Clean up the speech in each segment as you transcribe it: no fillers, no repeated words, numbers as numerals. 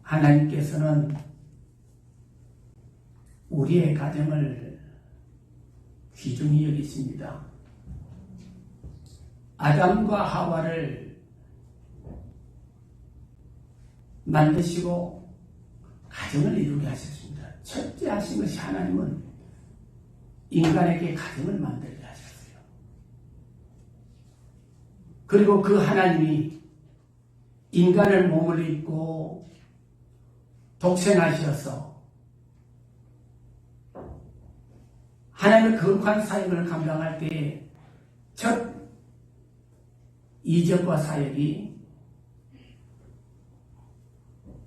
하나님께서는 우리의 가정을 귀중히 여기십니다. 아담과 하와를 만드시고 가정을 이루게 하셨습니다. 첫째 하신 것이 하나님은 인간에게 가정을 만들게 하셨어요. 그리고 그 하나님이 인간을 몸을 입고 독생하셔서 하나님의 거룩한 사역을 감당할 때 첫 이적과 사역이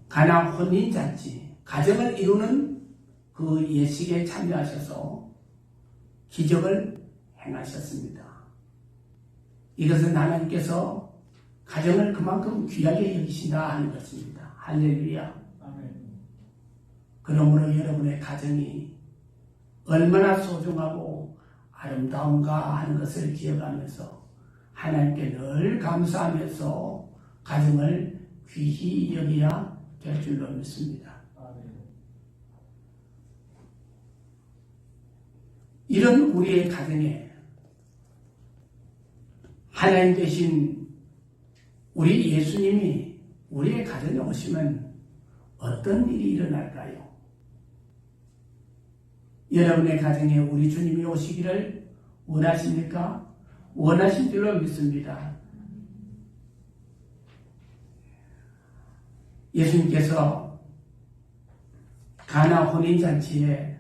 가나 혼인잔치, 가정을 이루는 그 예식에 참여하셔서 기적을 행하셨습니다. 이것은 하나님께서 가정을 그만큼 귀하게 여기신다 하는 것입니다. 할렐루야. 그러므로 여러분의 가정이 얼마나 소중하고 아름다운가 하는 것을 기억하면서 하나님께 늘 감사하면서 가정을 귀히 여겨야 될 줄로 믿습니다. 이런 우리의 가정에 하나님 되신 우리 예수님이 우리의 가정에 오시면 어떤 일이 일어날까요? 여러분의 가정에 우리 주님이 오시기를 원하십니까? 원하신 줄로 믿습니다. 예수님께서 가나 혼인잔치에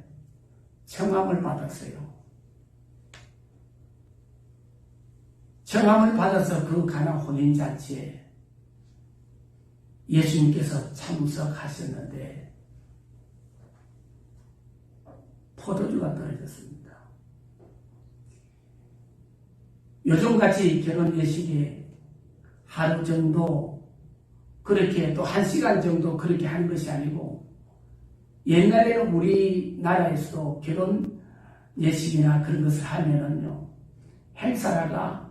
청함을 받았어요. 청함을 받아서 그 가나 혼인잔치에 예수님께서 참석하셨는데 포도주가 떨어졌습니다. 요즘같이 결혼 예식이 하루 정도 그렇게 또 1시간 정도 그렇게 하는 것이 아니고 옛날에는 우리나라에서도 결혼 예식이나 그런 것을 하면은요 행사가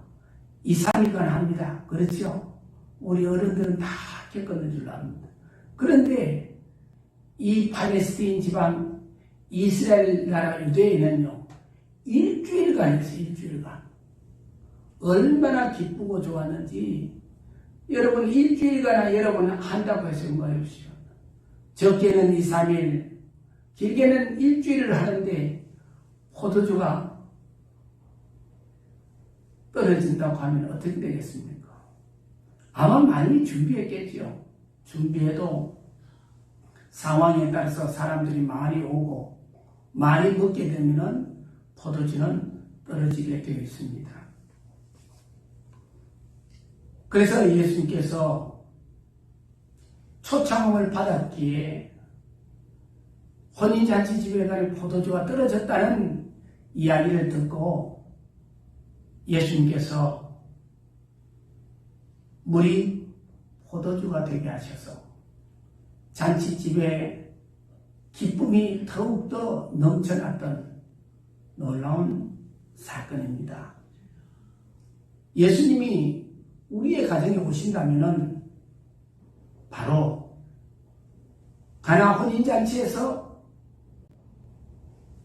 2, 3일간 합니다. 그렇죠? 우리 어른들은 다 겪었는 줄로 압니다. 그런데 이 팔레스타인 지방 이스라엘 나라 유대인은요 일주일간 했어요. 일주일간. 얼마나 기쁘고 좋았는지 여러분 일주일간 여러분 한다고 해서 말해보시오. 적게는 2, 3일 길게는 일주일을 하는데 포도주가 떨어진다고 하면 어떻게 되겠습니까? 아마 많이 준비했겠죠. 준비해도 상황에 따라서 사람들이 많이 오고 많이 먹게 되면 포도주는 떨어지게 되어 있습니다. 그래서 예수님께서 초청을 받았기에 혼인잔치 집에 가는 포도주가 떨어졌다는 이야기를 듣고 예수님께서 물이 포도주가 되게 하셔서 잔치집에 기쁨이 더욱더 넘쳐났던 놀라운 사건입니다. 예수님이 우리의 가정에 오신다면은 바로 가나 혼인잔치에서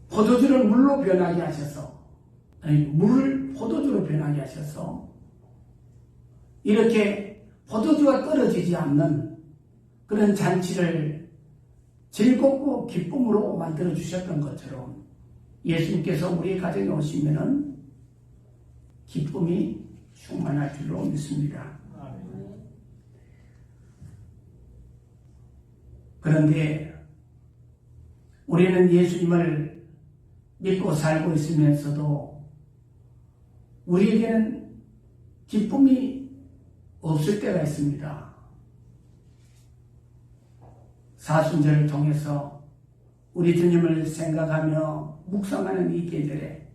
포도주를 물로 변하게 하셔서 물을 포도주로 변하게 하셔서 이렇게 포도주가 떨어지지 않는 그런 잔치를 즐겁고 기쁨으로 만들어 주셨던 것처럼 예수님께서 우리의 가정에 오시면은 기쁨이 충만할 줄로 믿습니다. 그런데 우리는 예수님을 믿고 살고 있으면서도 우리에게는 기쁨이 없을 때가 있습니다. 사순절을 통해서 우리 주님을 생각하며 묵상하는 이 계절에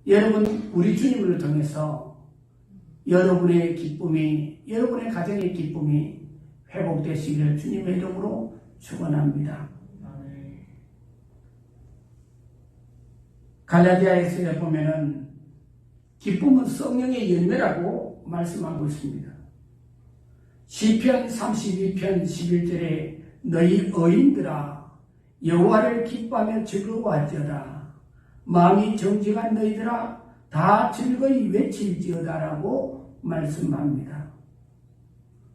여러분 우리 주님을 통해서 여러분의 기쁨이 여러분의 가정의 기쁨이 회복되시기를 주님의 이름으로 축원합니다. 갈라디아에서 보면은 기쁨은 성령의 열매라고 말씀하고 있습니다. 시편 32편 11절에 너희 어인들아 여호와를 기뻐하며 즐거워할지어다. 마음이 정직한 너희들아 다 즐거이 외칠지어다라고 말씀합니다.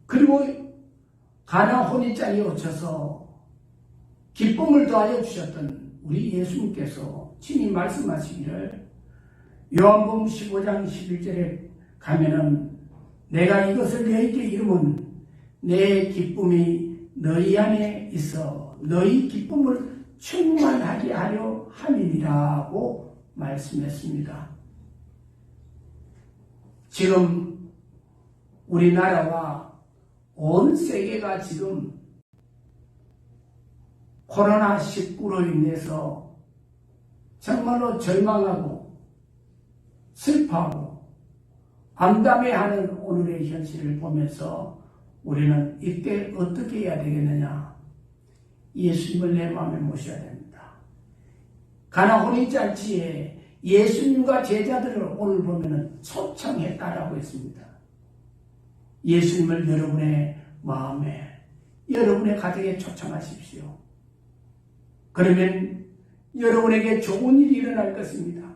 그리고 가나 혼인장에 오셔서 기쁨을 더하여 주셨던 우리 예수님께서 친히 말씀하시기를 요한복음 15장 11절에 가면은 내가 이것을 너희에게 이루면 내 기쁨이 너희 안에 있어 너희 기쁨을 충만하게 하려 함이니라고 말씀했습니다. 지금 우리나라와 온 세계가 지금 코로나19로 인해서 정말로 절망하고 슬퍼하고 암담해하는 오늘의 현실을 보면서 우리는 이때 어떻게 해야 되겠느냐? 예수님을 내 마음에 모셔야 됩니다. 가나 혼인잔치에 예수님과 제자들을 오늘 보면은 초청했다라고 했습니다. 예수님을 여러분의 마음에, 여러분의 가정에 초청하십시오. 그러면 여러분에게 좋은 일이 일어날 것입니다.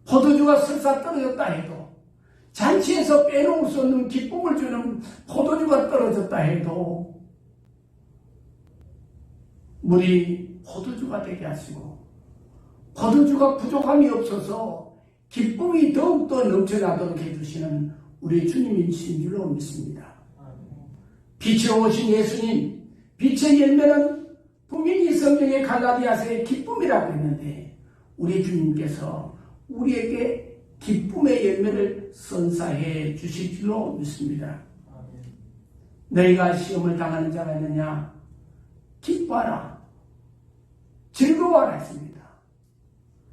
포도주가 설사 떨어졌다 해도, 잔치에서 빼놓을 수 없는 기쁨을 주는 포도주가 떨어졌다 해도 물이 포도주가 되게 하시고 포도주가 부족함이 없어서 기쁨이 더욱더 넘쳐나도록 해주시는 우리 주님이신 줄로 믿습니다. 빛이 오신 예수님, 빛의 열매는 분명히 성경의 갈라디아서의 기쁨이라고 했는데 우리 주님께서 우리에게 기쁨의 열매를 선사해 주실 줄로 믿습니다. 너희가 시험을 당하는 자가 있느냐? 기뻐하라. 즐거워하라 했습니다.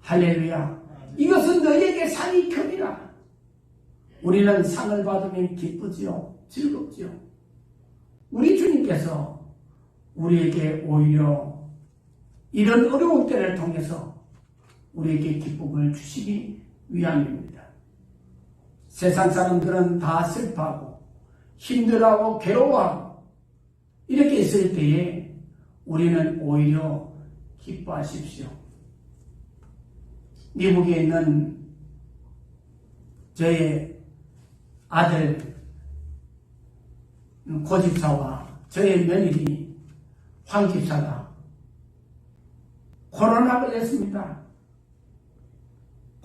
할렐루야. 이것은 너희에게 상이 큼이라. 우리는 상을 받으면 기쁘지요. 즐겁지요. 우리 주님께서 우리에게 오히려 이런 어려운 때를 통해서 우리에게 기쁨을 주시기 위함입니다. 세상 사람들은 다 슬퍼하고 힘들어하고 괴로워하고 이렇게 있을 때에 우리는 오히려 기뻐하십시오. 미국에 있는 저의 아들 고집사와 저의 며느리 황 집사가 코로나 걸렸습니다.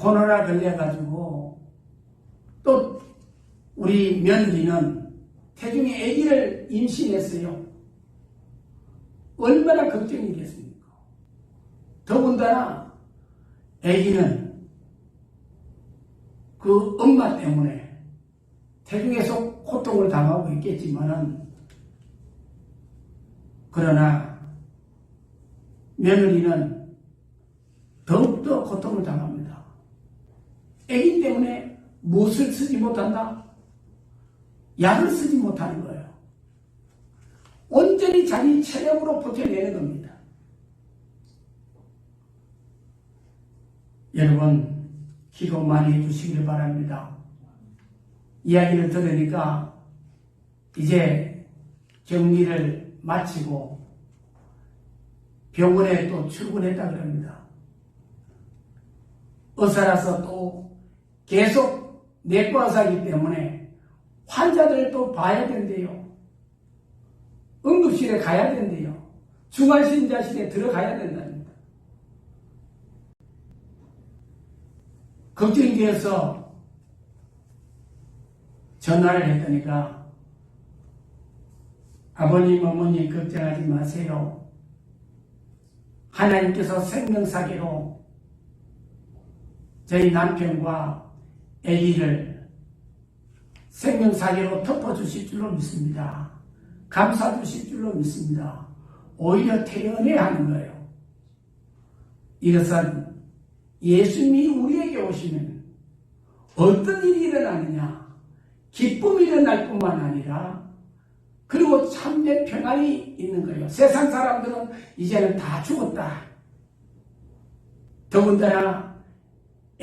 코로나 걸려가지고 또 우리 며느리는 태중에 아기를 임신했어요. 얼마나 걱정이겠습니까? 더군다나 아기는 그 엄마 때문에 태중에서 고통을 당하고 있겠지만은 그러나 며느리는 더욱더 고통을 당합니다. 아기 때문에 무엇을 쓰지 못한다? 약을 쓰지 못하는 거예요. 온전히 자기 체력으로 버텨내는 겁니다. 여러분 기도 많이 해주시길 바랍니다. 이야기를 들으니까 이제 격리를 마치고 병원에 또 출근했다 그럽니다. 의사라서 또 계속 내과 의사이기 때문에 환자들을 또 봐야 된대요. 응급실에 가야 된대요. 중환신자실에 들어가야 된답니다. 걱정이 되어서 전화를 했더니까 아버님, 어머니 걱정하지 마세요. 하나님께서 생명사기로 저희 남편과 아기를 생명사기로 덮어주실 줄로 믿습니다. 감싸주실 줄로 믿습니다. 오히려 태연해야 하는 거예요. 이것은 예수님이 우리에게 오시면 어떤 일이 일어나느냐? 기쁨이 일어날 뿐만 아니라 그리고 참된 평안이 있는 거예요. 세상 사람들은 이제는 다 죽었다. 더군다나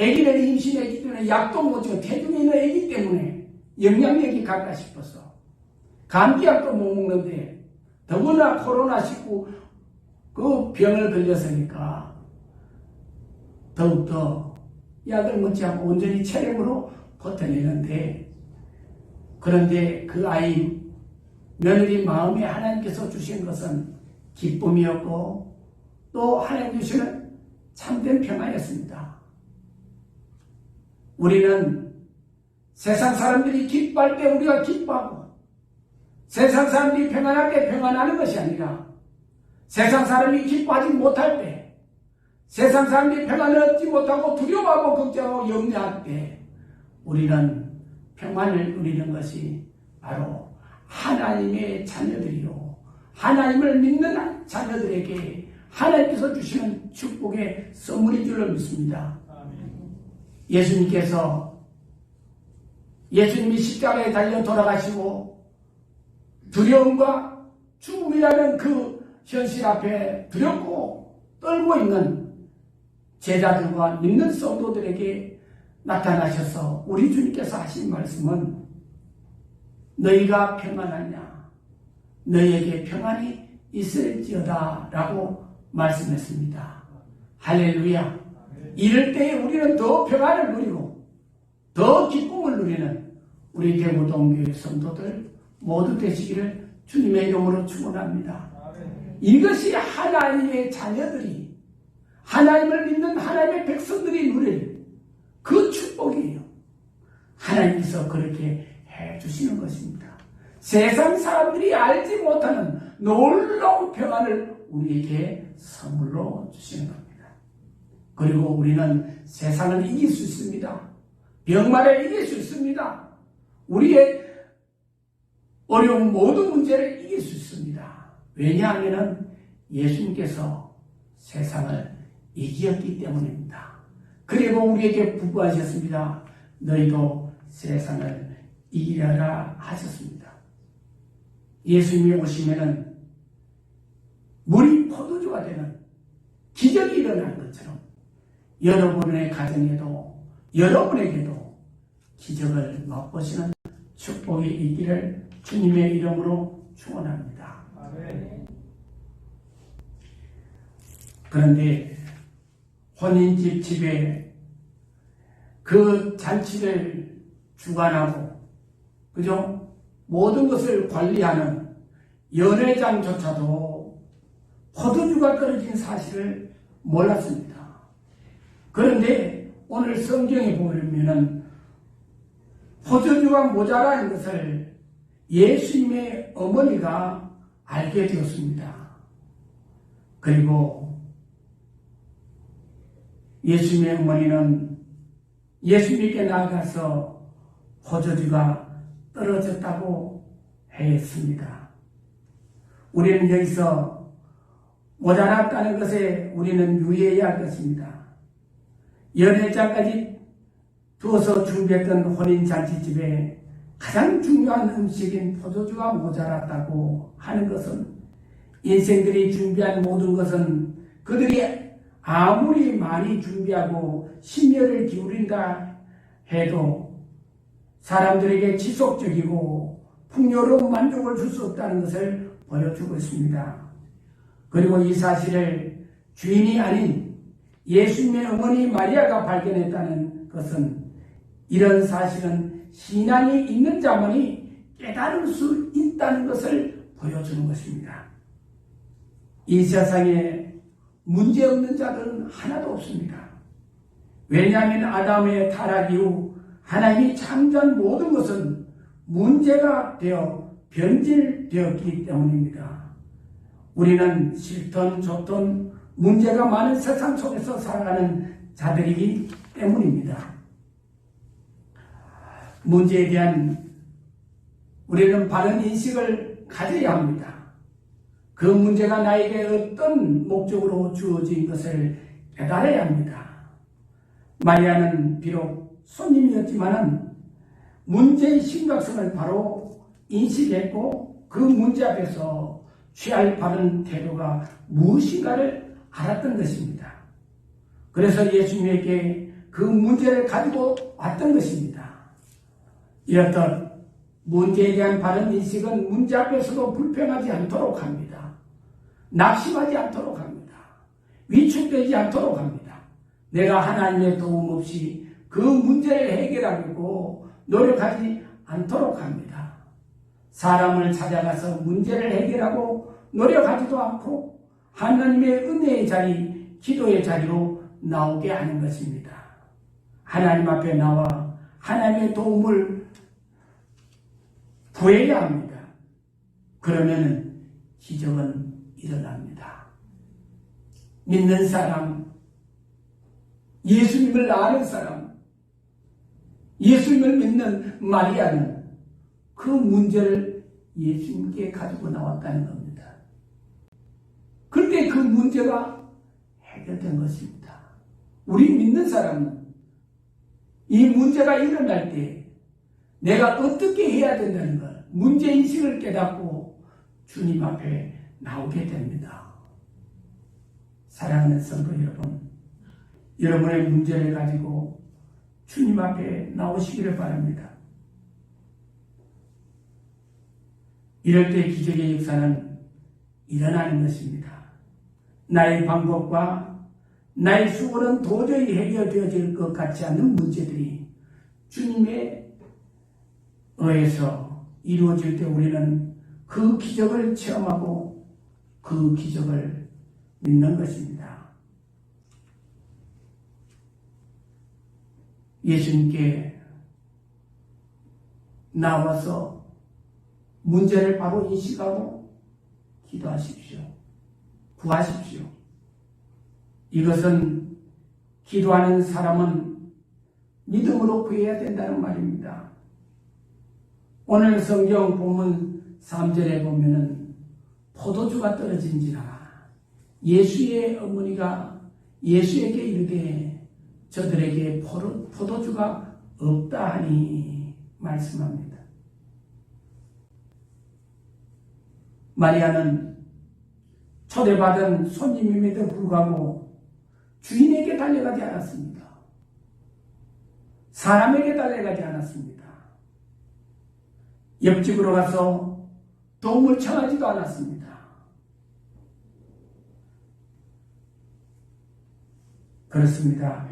아기를 임신했기 때문에 약도 못 주고 태중에 있는 아기 때문에 영향력이 갈까 싶어서 감기약도 못 먹는데 더구나 코로나19 그 병을 걸렸으니까 더욱더 약을 먹지 않고 온전히 체력으로 버텨내는데, 그런데 그 아이 며느리 마음에 하나님께서 주신 것은 기쁨이었고 또 하나님 주시는 참된 평안이었습니다. 우리는 세상 사람들이 기뻐할 때 우리가 기뻐하고 세상 사람들이 평안할 때 평안하는 것이 아니라 세상 사람이 기뻐하지 못할 때, 세상 사람들이 평안을 얻지 못하고 두려워하고 걱정하고 염려할 때 우리는 평안을 누리는 것이 바로 하나님의 자녀들이요, 하나님을 믿는 자녀들에게 하나님께서 주시는 축복의 선물인 줄로 믿습니다. 예수님이 십자가에 달려 돌아가시고 두려움과 죽음이라는 그 현실 앞에 두렵고 떨고 있는 제자들과 믿는 성도들에게 나타나셔서 우리 주님께서 하신 말씀은 너희가 평안하냐, 너희에게 평안이 있을지어다 라고 말씀했습니다. 할렐루야. 이럴 때에 우리는 더 평안을 누리고 더 기쁨을 누리는 우리 대구동교회 성도들 모두 되시기를 주님의 이름으로 축원합니다. 이것이 하나님의 자녀들이, 하나님을 믿는 하나님의 백성들이 누릴 그 축복이에요. 하나님께서 그렇게 해주시는 것입니다. 세상 사람들이 알지 못하는 놀라운 평안을 우리에게 선물로 주시는 겁니다. 그리고 우리는 세상을 이길 수 있습니다. 병마를 이길 수 있습니다. 우리의 어려운 모든 문제를 이길 수 있습니다. 왜냐하면 예수님께서 세상을 이기었기 때문입니다. 그리고 우리에게 부부하셨습니다. 너희도 세상을 이기려라 하셨습니다. 예수님이 오시면은 물이 포도주가 되는 기적이 일어나는 것처럼 여러분의 가정에도 여러분에게도 기적을 맛보시는 축복이 있기를 주님의 이름으로 축원합니다. 그런데 혼인집 집에 그 잔치를 주관하고 그죠? 모든 것을 관리하는 연회장조차도 포도주가 떨어진 사실을 몰랐습니다. 그런데 오늘 성경에 보면은 포도주가 모자라는 것을 예수님의 어머니가 알게 되었습니다. 그리고 예수님의 어머니는 예수님께 나아가서 포도주가 떨어졌다고 했습니다. 우리는 여기서 모자랐다는 것에 우리는 유의해야 할 것입니다. 연회장까지 두어서 준비했던 혼인잔치집에 가장 중요한 음식인 포도주가 모자랐다고 하는 것은 인생들이 준비한 모든 것은 그들이 아무리 많이 준비하고 심혈을 기울인다 해도 사람들에게 지속적이고 풍요로운 만족을 줄 수 없다는 것을 보여주고 있습니다. 그리고 이 사실을 주인이 아닌 예수님의 어머니 마리아가 발견했다는 것은 이런 사실은 신앙이 있는 자만이 깨달을 수 있다는 것을 보여주는 것입니다. 이 세상에 문제없는 자들은 하나도 없습니다. 왜냐하면 아담의 타락 이후 하나님이 창조한 모든 것은 문제가 되어 변질되었기 때문입니다. 우리는 싫던 좋던 문제가 많은 세상 속에서 살아가는 자들이기 때문입니다. 문제에 대한 우리는 바른 인식을 가져야 합니다. 그 문제가 나에게 어떤 목적으로 주어진 것을 깨달아야 합니다. 마리아는 비록 손님이었지만 문제의 심각성을 바로 인식했고 그 문제 앞에서 취할 바른 태도가 무엇인가를 알았던 것입니다. 그래서 예수님에게 그 문제를 가지고 왔던 것입니다. 이렇듯 문제에 대한 바른 인식은 문제 앞에서도 불평하지 않도록 합니다. 낙심하지 않도록 합니다. 위축되지 않도록 합니다. 내가 하나님의 도움 없이 그 문제를 해결하려고 노력하지 않도록 합니다. 사람을 찾아가서 문제를 해결하고 노력하지도 않고 하나님의 은혜의 자리, 기도의 자리로 나오게 하는 것입니다. 하나님 앞에 나와 하나님의 도움을 구해야 합니다. 그러면 기적은 일어납니다. 믿는 사람, 예수님을 아는 사람, 예수님을 믿는 마리아는 그 문제를 예수님께 가지고 나왔다는 겁니다. 그런데 그 문제가 해결된 것입니다. 우리 믿는 사람은 이 문제가 일어날 때 내가 어떻게 해야 된다는 것, 문제인식을 깨닫고 주님 앞에 나오게 됩니다. 사랑하는 성도 여러분, 여러분의 문제를 가지고 주님 앞에 나오시기를 바랍니다. 이럴 때 기적의 역사는 일어나는 것입니다. 나의 방법과 나의 수고는 도저히 해결되어질 것 같지 않은 문제들이 주님의 의해서 이루어질 때 우리는 그 기적을 체험하고 그 기적을 믿는 것입니다. 예수님께 나와서 문제를 바로 인식하고 기도하십시오. 구하십시오. 이것은 기도하는 사람은 믿음으로 구해야 된다는 말입니다. 오늘 성경 본문 3절에 보면은 포도주가 떨어진지라 예수의 어머니가 예수에게 이르되 저들에게 포도주가 없다 하니 말씀합니다. 마리아는 초대받은 손님임에도 불구하고 주인에게 달려가지 않았습니다. 사람에게 달려가지 않았습니다. 옆집으로 가서 도움을 청하지도 않았습니다. 그렇습니다.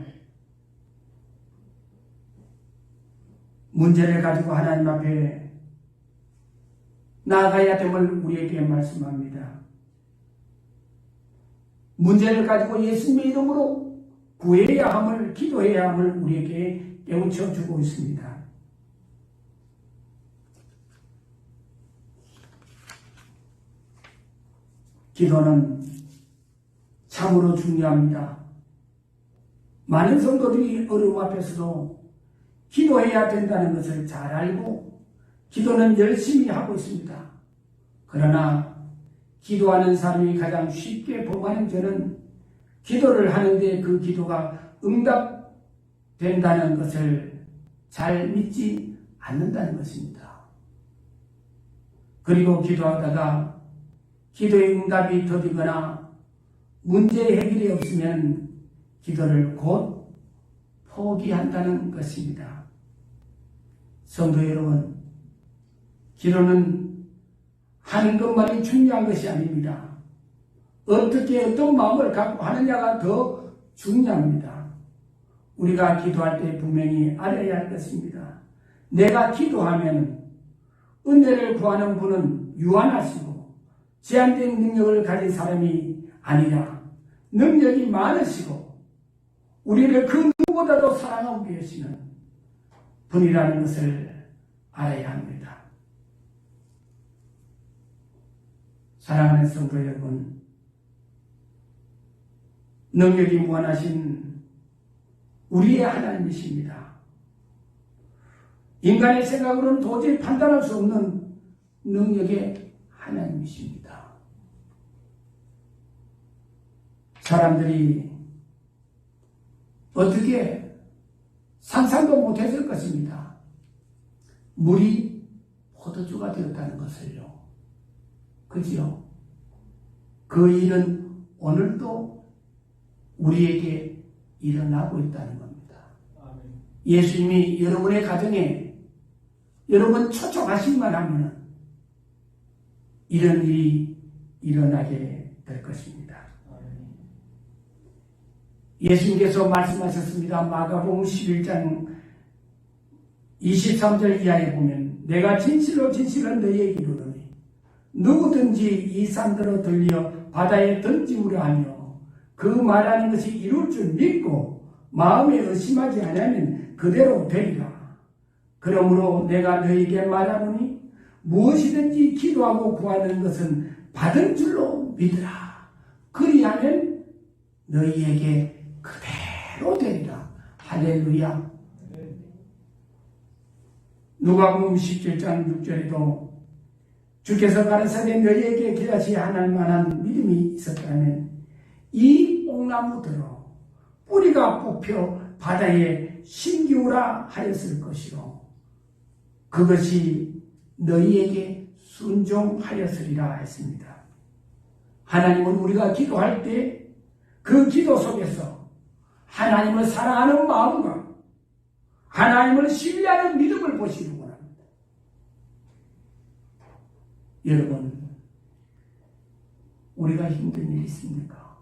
문제를 가지고 하나님 앞에 나아가야 됨을 우리에게 말씀합니다. 문제를 가지고 예수님의 이름으로 구해야 함을, 기도해야 함을 우리에게 깨우쳐 주고 있습니다. 기도는 참으로 중요합니다. 많은 성도들이 어려움 앞에서도 기도해야 된다는 것을 잘 알고 기도는 열심히 하고 있습니다. 그러나 기도하는 사람이 가장 쉽게 범하는 죄는 기도를 하는데 그 기도가 응답된다는 것을 잘 믿지 않는다는 것입니다. 그리고 기도하다가 기도의 응답이 더디거나 문제 해결이 없으면 기도를 곧 포기한다는 것입니다. 성도 여러분, 기도는 하는 것만이 중요한 것이 아닙니다. 어떻게 어떤 마음을 갖고 하느냐가 더 중요합니다. 우리가 기도할 때 분명히 알아야 할 것입니다. 내가 기도하면 은혜를 구하는 분은 유한하시고 제한된 능력을 가진 사람이 아니라 능력이 많으시고 우리를 그 누구보다도 사랑하고 계시는 분이라는 것을 알아야 합니다. 사랑하는 성도 여러분, 능력이 무한하신 우리의 하나님이십니다. 인간의 생각으로는 도저히 판단할 수 없는 능력의 하나님이십니다. 사람들이 어떻게 상상도 못했을 것입니다. 물이 포도주가 되었다는 것을요. 그지요? 그 일은 오늘도 우리에게 일어나고 있다는 겁니다. 예수님이 여러분의 가정에 여러분 초청하시기만 하면 이런 일이 일어나게 될 것입니다. 예수님께서 말씀하셨습니다. 마가복음 11장 23절 이하에 보면 내가 진실로 진실로 너희에게 이르노니 누구든지 이 산더러 들려 바다에 던지우려 하며 그 말하는 것이 이룰 줄 믿고 마음에 의심하지 않으면 그대로 되리라. 그러므로 내가 너희에게 말하노니 무엇이든지 기도하고 구하는 것은 받은 줄로 믿으라. 그리하면 너희에게 그대로 되리라. 할렐루야. 누가복음 17장 6절에도 주께서 가라사대 너희에게 기다시 하날 만한 믿음이 있었다면 이 뽕나무들로 뿌리가 뽑혀 바다에 심기우라 하였을 것이요 그것이 너희에게 순종하였으리라 했습니다. 하나님은 우리가 기도할 때 그 기도 속에서 하나님을 사랑하는 마음과 하나님을 신뢰하는 믿음을 보시는구나. 여러분, 우리가 힘든 일이 있습니까?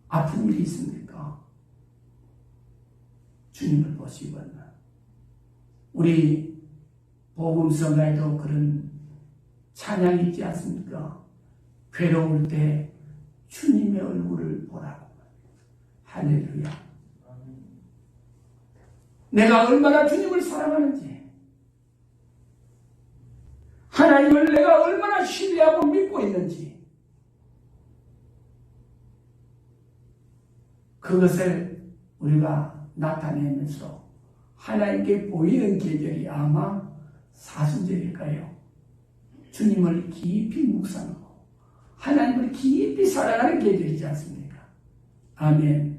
아픈 일이 있습니까? 주님을 보시거나 우리 복음성가에도 그런 찬양이 있지 않습니까? 괴로울 때 주님의 얼굴을 보라고. 할렐루야. 내가 얼마나 주님을 사랑하는지, 하나님을 내가 얼마나 신뢰하고 믿고 있는지, 그것을 우리가 나타내면서 하나님께 보이는 계절이 아마 사순절일까요? 주님을 깊이 묵상하고 하나님을 깊이 사랑하는 계절이지 않습니까? 아멘.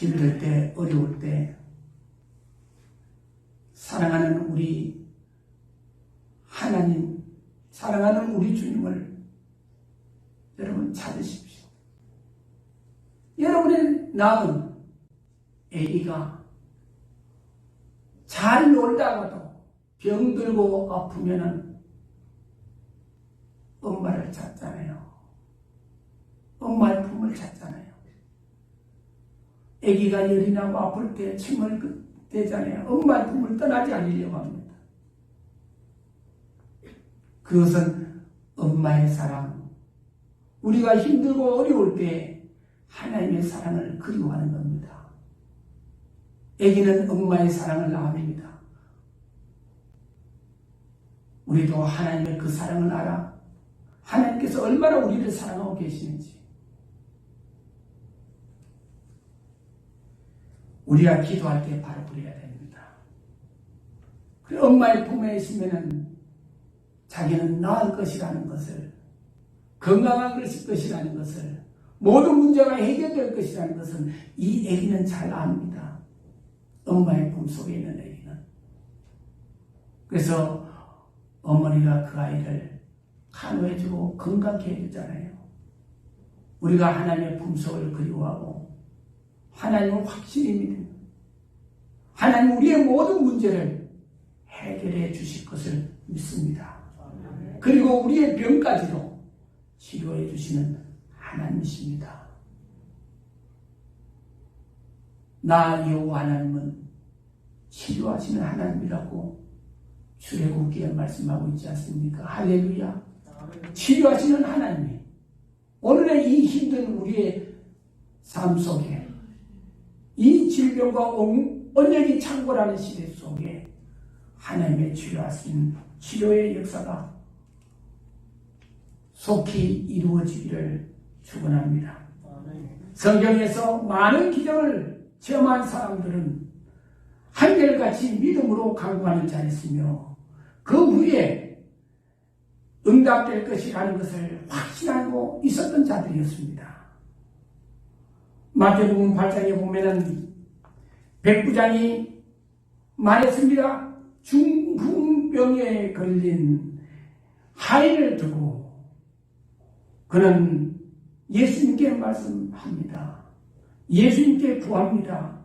힘들 때, 어려울 때 사랑하는 우리 하나님, 사랑하는 우리 주님을 여러분 찾으십시오. 여러분의 낳은 아기가 잘 놀다가도 병들고 아프면은 엄마를 찾잖아요. 엄마의 품을 찾잖아요. 아기가 열이 나고 아플 때 침을 대잖아요. 엄마의 품을 떠나지 않으려고 합니다. 그것은 엄마의 사랑, 우리가 힘들고 어려울 때 하나님의 사랑을 그리워하는 겁니다. 아기는 엄마의 사랑을 압니다. 우리도 하나님의 그 사랑을 알아 하나님께서 얼마나 우리를 사랑하고 계시는지 우리가 기도할 때 바로 그래야 됩니다. 그리고 엄마의 품에 있으면은 자기는 나을 것이라는 것을, 건강한 것이라는 것을, 모든 문제가 해결될 것이라는 것은 이 아기는 잘 압니다. 엄마의 품 속에 있는 아기는. 그래서 어머니가 그 아이를 간호해주고 건강케 해주잖아요. 우리가 하나님의 품속을 그리워하고 하나님을 확실히 믿는, 하나님 우리의 모든 문제를 해결해 주실 것을 믿습니다. 그리고 우리의 병까지도 치료해 주시는 하나님이십니다. 나 여호와 하나님은 치료하시는 하나님이라고 출애굽기에 말씀하고 있지 않습니까? 할렐루야. 치료하시는 하나님이 오늘의 이 힘든 우리의 삶 속에 이 질병과 언약이 창궐하는 시대 속에 하나님의 치료하신 치료의 역사가 속히 이루어지기를 축원합니다. 성경에서 많은 기적을 체험한 사람들은 한결같이 믿음으로 간구하는 자였으며 그 후에 응답될 것이라는 것을 확신하고 있었던 자들이었습니다. 마태복음 8장에 보면은 백부장이 말했습니다. 중풍병에 걸린 하인을 두고 그는 예수님께 말씀합니다. 예수님께 구합니다.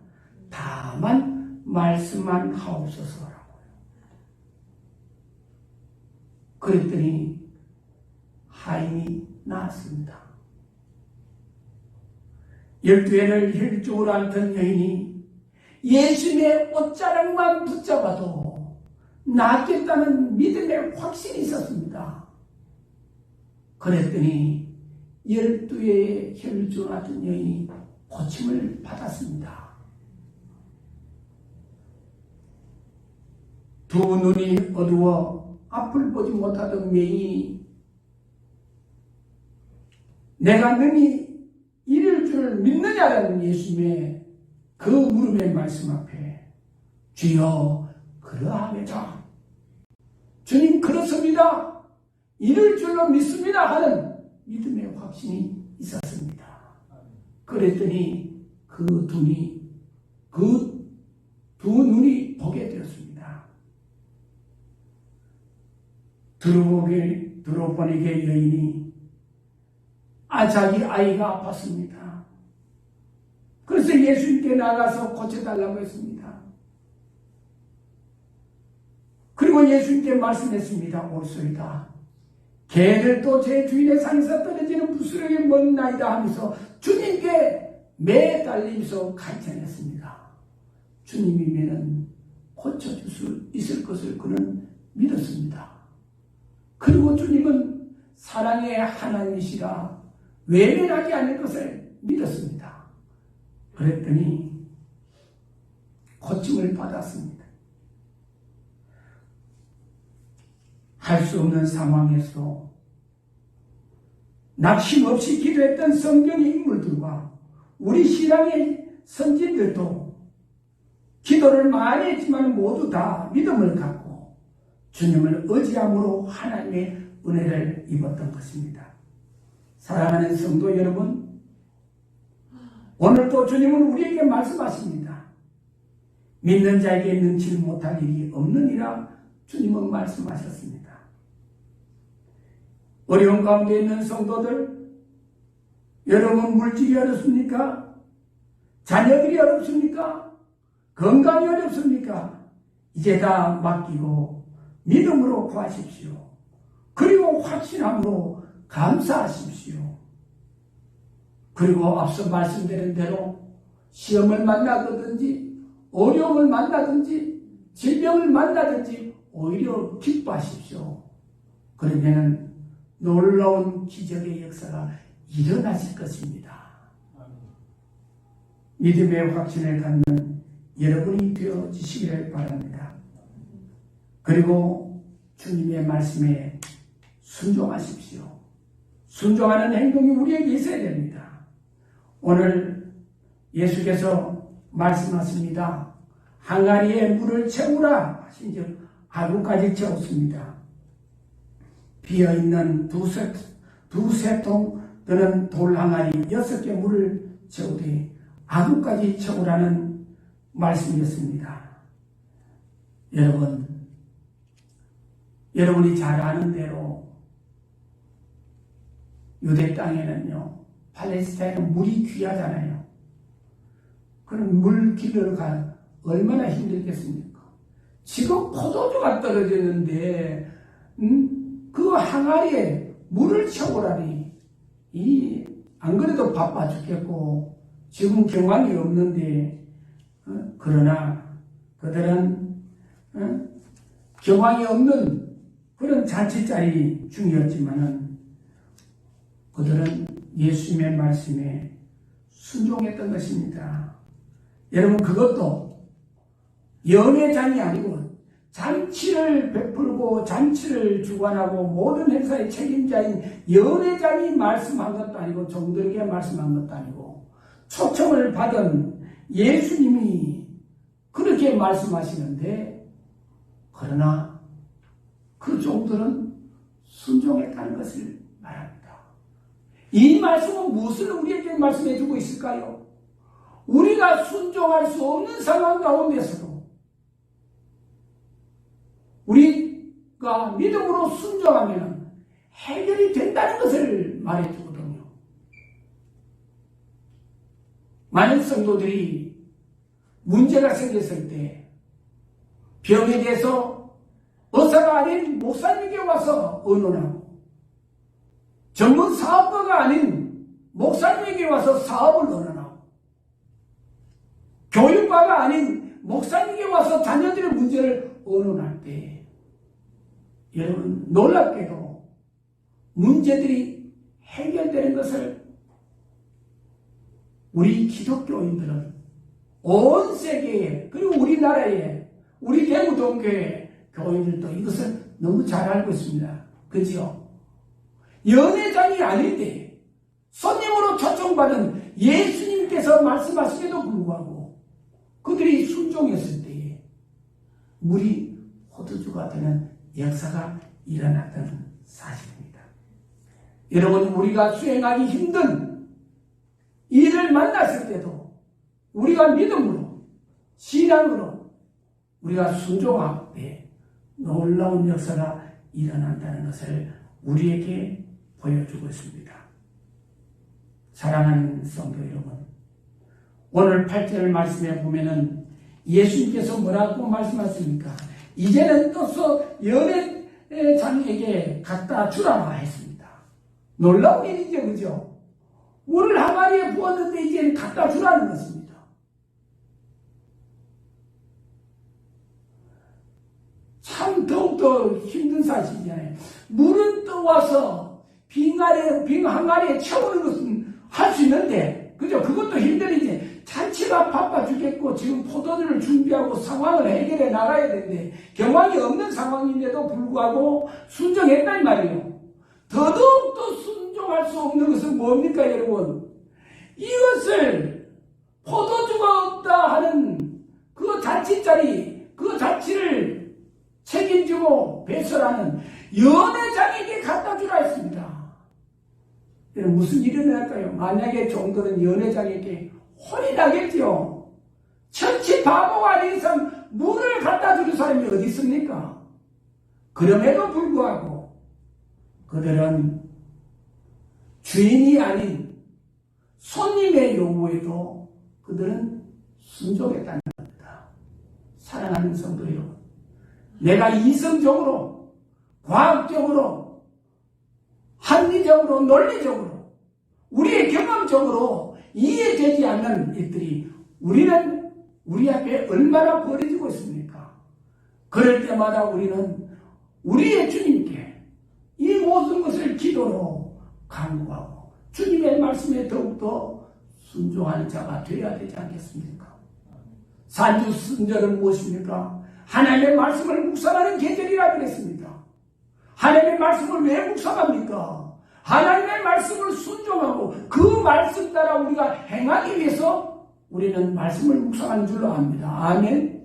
다만 말씀만 하옵소서라고요. 그랬더니 하인이 나았습니다. 12회를 혈중으로 앓던 여인이 예수님의 옷자락만 붙잡아도 낫겠다는 믿음의 확신이 있었습니다. 그랬더니 12회의 혈중으로 앓던 여인이 고침을 받았습니다. 두 눈이 어두워 앞을 보지 못하던 여인이 내가 능히 이럴 줄 믿느냐라는 예수님의 그 물음의 말씀 앞에 주여 그러하매다. 주님 그렇습니다. 이럴 줄로 믿습니다 하는 믿음의 확신이 있었습니다. 그랬더니 그 두 눈이 보게 되었습니다. 들어보니게 여인이 자기 아이가 아팠습니다. 그래서 예수님께 나가서 고쳐달라고 했습니다. 그리고 예수님께 말씀했습니다. 옳소이다. 개들도 제 주인의 상에서 떨어지는 부스러기에 먹나이다 하면서 주님께 매달리면서 간청했습니다. 주님이면은 고쳐줄 수 있을 것을 그는 믿었습니다. 그리고 주님은 사랑의 하나님이시라 외면하지 않을 것을 믿었습니다. 그랬더니 고침을 받았습니다. 할 수 없는 상황에서 낙심없이 기도했던 성경의 인물들과 우리 신앙의 선진들도 기도를 많이 했지만 모두 다 믿음을 갖고 주님을 의지함으로 하나님의 은혜를 입었던 것입니다. 사랑하는 성도 여러분, 오늘도 주님은 우리에게 말씀하십니다. 믿는 자에게 능치 못할 일이 없느니라 주님은 말씀하셨습니다. 어려운 가운데 있는 성도들, 여러분 물질이 어렵습니까? 자녀들이 어렵습니까? 건강이 어렵습니까? 이제 다 맡기고 믿음으로 구하십시오. 그리고 확신함으로 감사하십시오. 그리고 앞서 말씀드린 대로 시험을 만나든지 어려움을 만나든지 질병을 만나든지 오히려 기뻐하십시오. 그러면 놀라운 기적의 역사가 일어나실 것입니다. 믿음의 확신을 갖는 여러분이 되어지시기를 바랍니다. 그리고 주님의 말씀에 순종하십시오. 순종하는 행동이 우리에게 있어야 됩니다. 오늘 예수께서 말씀하십니다. 항아리에 물을 채우라 하신즉 아구까지 채웠습니다. 비어있는 두세 통 드는 돌항아리 6개 물을 채우되 아구까지 채우라는 말씀이었습니다. 여러분이 잘 아는 대로 유대 땅에는요, 팔레스타인은 물이 귀하잖아요. 그럼 물 길러가 얼마나 힘들겠습니까? 지금 포도주가 떨어지는데 그 항아리에 물을 채우라니 안 그래도 바빠 죽겠고 지금 경황이 없는데 그러나 그들은 경황이 없는 그런 잔치자리 중이었지만은 그들은 예수님의 말씀에 순종했던 것입니다. 여러분 그것도 연회장이 아니고 잔치를 베풀고 잔치를 주관하고 모든 행사의 책임자인 연회장이 말씀한 것도 아니고 종들에게 말씀한 것도 아니고 초청을 받은 예수님이 그렇게 말씀하시는데 그러나 그 종들은 순종했다는 것을 말합니다. 이 말씀은 무엇을 우리에게 말씀해 주고 있을까요? 우리가 순종할 수 없는 상황 가운데서도 우리가 믿음으로 순종하면 해결이 된다는 것을 말해주거든요. 많은 성도들이 문제가 생겼을 때 병에 대해서 의사가 아닌 목사님에게 와서 의논하고 전문 사업가가 아닌 목사님에게 와서 사업을 의논하고 교육과가 아닌 목사님에게 와서 자녀들의 문제를 의논할 때 여러분 놀랍게도 문제들이 해결되는 것을 우리 기독교인들은 온 세계에 그리고 우리나라에 우리 대구동교회 교인들도 이것을 너무 잘 알고 있습니다. 그죠? 연회장이 아닌데 손님으로 초청받은 예수님께서 말씀하시기에도 불구하고 그들이 순종했을 때에 물이 포도주가 되는 역사가 일어났다는 사실입니다. 여러분 우리가 수행하기 힘든 일을 만났을 때도 우리가 믿음으로 신앙으로 우리가 순종할 때 놀라운 역사가 일어난다는 것을 우리에게 보여주고 있습니다. 사랑하는 성도 여러분, 오늘 8절 말씀에 보면은 예수님께서 뭐라고 말씀하십니까? 이제는 떠서 연회장에게 갖다 주라 했습니다. 놀라운 일이죠, 그죠? 물을 항아리에 부었는데 이제는 갖다 주라는 것입니다. 참 더욱더 힘든 사실이잖아요. 물은 떠와서 빈 항아리에 채우는 것은 할 수 있는데, 그죠? 그것도 힘들이지. 잔치가 바빠 죽겠고, 지금 포도주를 준비하고 상황을 해결해 나가야 되는데, 경황이 없는 상황인데도 불구하고 순종했단 말이에요. 더더욱더 순종할 수 없는 것은 뭡니까, 여러분? 이것을 포도주가 없다 하는 그 잔치자리, 그 잔치를 책임지고 배설하는 연회장에게 갖다 주라 했습니다. 무슨 일이 일어날까요? 만약에 종들은 연회장에게 혼이 나겠지요. 천치 바보가 아닌 이상 물을 갖다 주는 사람이 어디 있습니까? 그럼에도 불구하고 그들은 주인이 아닌 손님의 요구에도 그들은 순종했다는 겁니다. 사랑하는 성도 여러분, 내가 이성적으로, 과학적으로, 합리적으로, 논리적으로, 우리의 경험적으로 이해되지 않는 일들이 우리는 우리 앞에 얼마나 벌어지고 있습니까? 그럴 때마다 우리는 우리의 주님께 이 모든 것을 기도로 간구하고 주님의 말씀에 더욱더 순종하는 자가 되어야 되지 않겠습니까? 산주순절은 무엇입니까? 하나님의 말씀을 묵상하는 계절이라 그랬습니다. 하나님의 말씀을 왜 묵상합니까? 하나님의 말씀을 순종하고 그 말씀 따라 우리가 행하기 위해서 우리는 말씀을 묵상하는 줄로 압니다. 아멘.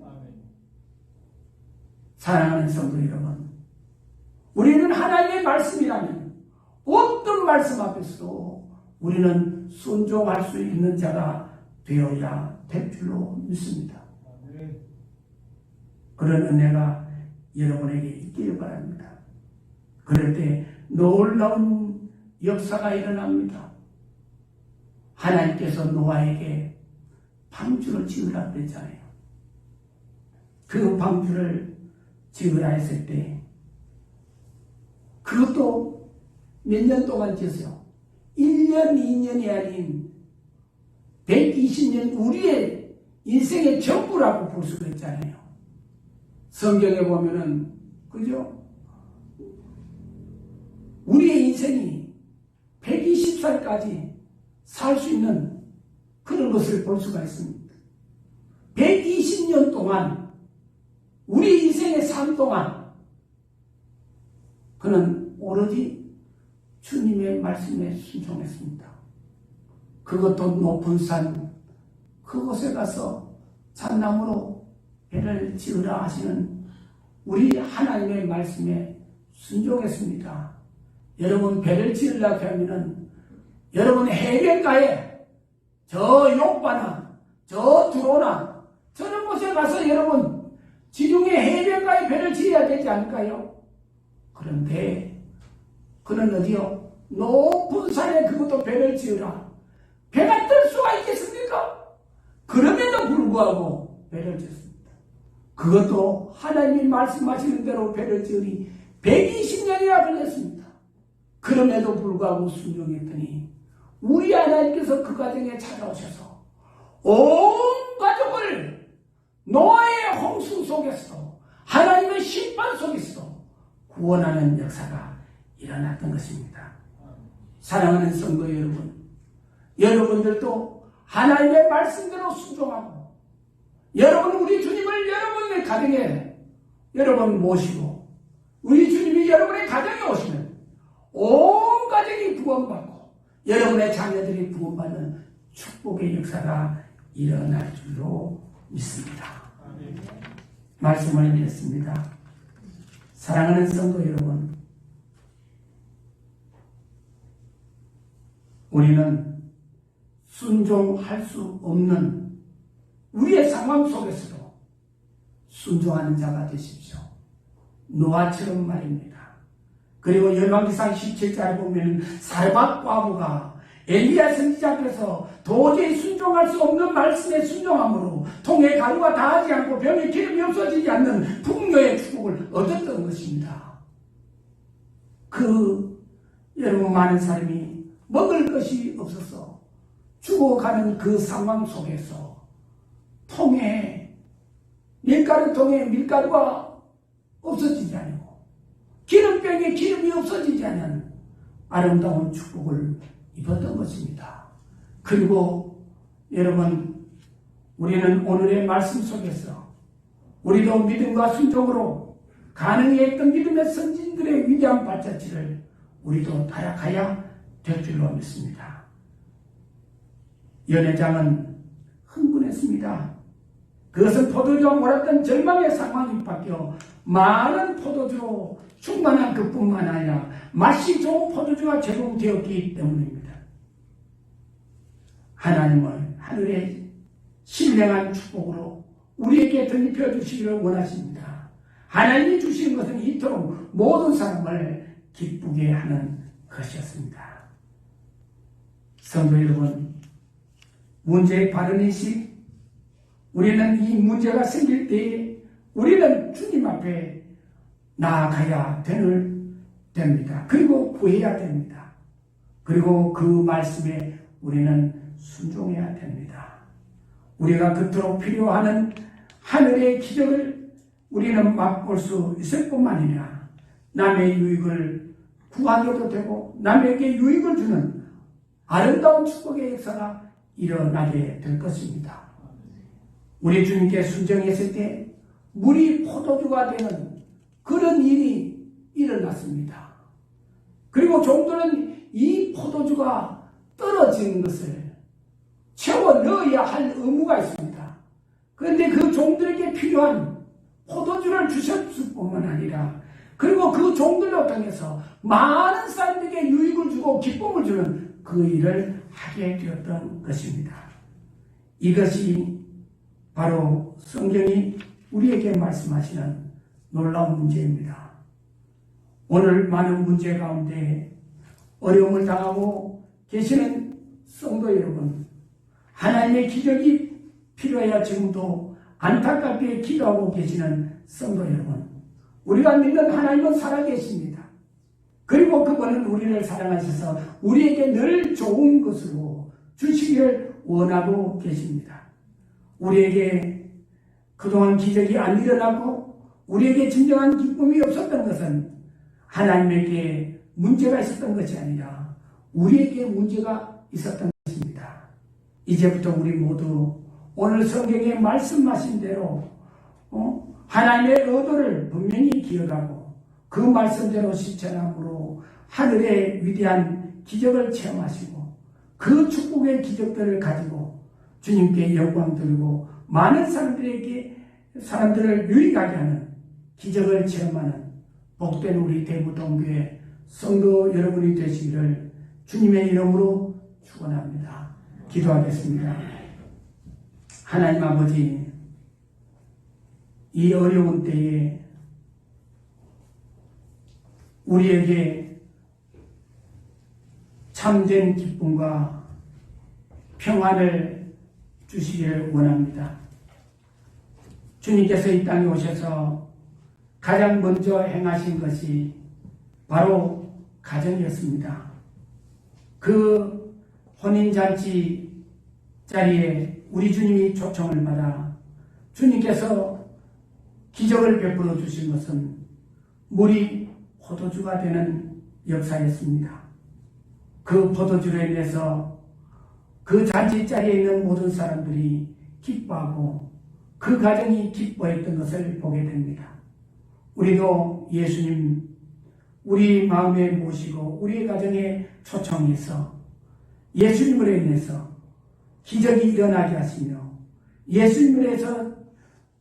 사랑하는 성도 여러분, 우리는 하나님의 말씀이라면 어떤 말씀 앞에서도 우리는 순종할 수 있는 자가 되어야 될 줄로 믿습니다. 그런 은혜가 여러분에게 있기를 바랍니다. 그럴 때 놀라운 역사가 일어납니다. 하나님께서 노아에게 방주를 지으라 그랬잖아요. 그 방주를 지으라 했을 때 그것도 몇 년 동안 지었어요. 1년, 2년이 아닌 120년 우리의 인생의 전부라고 볼 수가 있잖아요. 성경에 보면은, 그죠? 우리의 인생이 120살까지 살 수 있는 그런 것을 볼 수가 있습니다. 120년 동안, 우리 인생의 삶 동안, 그는 오로지 주님의 말씀에 순종했습니다. 그것도 높은 산, 그곳에 가서 잣나무로 배를 지으라 하시는 우리 하나님의 말씀에 순종했습니다. 여러분 배를 지으려고 하면은 여러분 해변가에 저 욕바나 저 두로나 저런 곳에 가서 여러분 지중해 해변가에 배를 지어야 되지 않을까요? 그런데 그는 어디요? 높은 산에 그것도 배를 지으라. 배가 뜰 수가 있겠습니까? 그럼에도 불구하고 배를 지었습니다. 그것도 하나님이 말씀하시는 대로 배를 지으니 120년이나 걸렸습니다. 그럼에도 불구하고 순종했더니 우리 하나님께서 그 가정에 찾아오셔서 온 가족을 노아의 홍수 속에서 하나님의 심판 속에서 구원하는 역사가 일어났던 것입니다. 사랑하는 성도 여러분, 여러분들도 하나님의 말씀대로 순종하고 여러분 우리 주님을 여러분의 가정에 여러분 모시고 우리 주님이 여러분의 가정에 오시면 온 가정이 구원받고 여러분의 자녀들이 구원받는 축복의 역사가 일어날 줄로 믿습니다. 말씀을 드렸습니다. 사랑하는 성도 여러분, 우리는 순종할 수 없는 우리의 상황 속에서도 순종하는 자가 되십시오. 노아처럼 말입니다. 그리고 열왕기상 17장에 보면 사르밧 과부가 엘리야 선지자 앞에서 도저히 순종할 수 없는 말씀에 순종함으로 통에 가루가 닿지 않고 병에 기름이 없어지지 않는 풍요의 축복을 얻었던 것입니다. 여러분 많은 사람이 먹을 것이 없어서 죽어가는 그 상황 속에서 밀가루통에 밀가루가 없어지지 않고 기름병에 기름이 없어지지 않는 아름다운 축복을 입었던 것입니다. 그리고 여러분 우리는 오늘의 말씀 속에서 우리도 믿음과 순종으로 가능했던 믿음의 선진들의 위대한 발자취를 우리도 타락하여 될 줄로 믿습니다. 연회장은 흥분했습니다. 그것은 포도주와 몰았던 절망의 상황이 바뀌어 많은 포도주로 충만한 그뿐만 아니라 맛이 좋은 포도주가 제공되었기 때문입니다. 하나님은 하늘의 신령한 축복으로 우리에게 덧입혀 주시기를 원하십니다. 하나님이 주시는 것은 이토록 모든 사람을 기쁘게 하는 것이었습니다. 성도 여러분, 문제의 바른 인식, 우리는 이 문제가 생길 때에 우리는 주님 앞에 나아가야 됩니다. 그리고 구해야 됩니다. 그리고 그 말씀에 우리는 순종해야 됩니다. 우리가 그토록 필요하는 하늘의 기적을 우리는 맛볼 수 있을 뿐만 아니라 남의 유익을 구하기도 되고 남에게 유익을 주는 아름다운 축복의 역사가 일어나게 될 것입니다. 우리 주님께 순종했을 때 물이 포도주가 되는 그런 일이 일어났습니다. 그리고 종들은 이 포도주가 떨어지는 것을 채워 넣어야 할 의무가 있습니다. 그런데 그 종들에게 필요한 포도주를 주셨을 뿐만 아니라 그리고 그 종들로 통해서 많은 사람들에게 유익을 주고 기쁨을 주는 그 일을 하게 되었던 것입니다. 이것이 바로 성경이 우리에게 말씀하시는 놀라운 문제입니다. 오늘 많은 문제 가운데 어려움을 당하고 계시는 성도 여러분, 하나님의 기적이 필요해야 지금도 안타깝게 기도하고 계시는 성도 여러분, 우리가 믿는 하나님은 살아계십니다. 그리고 그분은 우리를 사랑하셔서 우리에게 늘 좋은 것으로 주시기를 원하고 계십니다. 우리에게 그동안 기적이 안 일어나고 우리에게 진정한 기쁨이 없었던 것은 하나님에게 문제가 있었던 것이 아니라 우리에게 문제가 있었던 것입니다. 이제부터 우리 모두 오늘 성경에 말씀하신 대로 하나님의 의도를 분명히 기억하고 그 말씀대로 실천함으로 하늘의 위대한 기적을 체험하시고 그 축복의 기적들을 가지고 주님께 영광 돌리고 많은 사람들을 유익하게 하는 기적을 체험하는 복된 우리 대구동교회 성도 여러분이 되시기를 주님의 이름으로 축원합니다. 기도하겠습니다. 하나님 아버지, 이 어려운 때에 우리에게 참된 기쁨과 평안을 주시기를 원합니다. 주님께서 이 땅에 오셔서 가장 먼저 행하신 것이 바로 가정이었습니다. 그 혼인잔치 자리에 우리 주님이 초청을 받아 주님께서 기적을 베풀어 주신 것은 물이 포도주가 되는 역사였습니다. 그 포도주로 인해서 그 잔치 자리에 있는 모든 사람들이 기뻐하고 그 가정이 기뻐했던 것을 보게 됩니다. 우리도 예수님 우리 마음에 모시고 우리 가정에 초청해서 예수님으로 인해서 기적이 일어나게 하시며 예수님으로 해서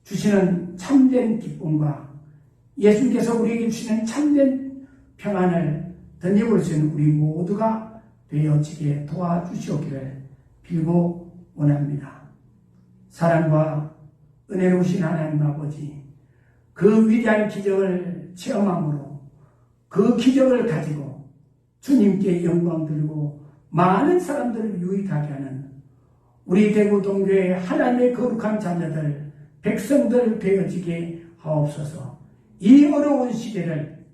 주시는 참된 기쁨과 예수님께서 우리에게 주시는 참된 평안을 덧입을 수 있는 우리 모두가 되어지게 도와주시옵기를 빌고 원합니다. 사랑과 은혜로우신 하나님 아버지, 그 위대한 기적을 체험함으로 그 기적을 가지고 주님께 영광 들고 많은 사람들을 유익하게 하는 우리 대구 동교회 하나님의 거룩한 자녀들, 백성들 되어지게 하옵소서. 이 어려운 시대를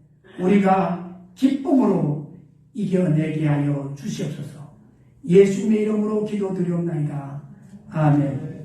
우리가 기쁨으로 이겨내게 하여 주시옵소서. 예수님의 이름으로 기도드리옵나이다. 아멘.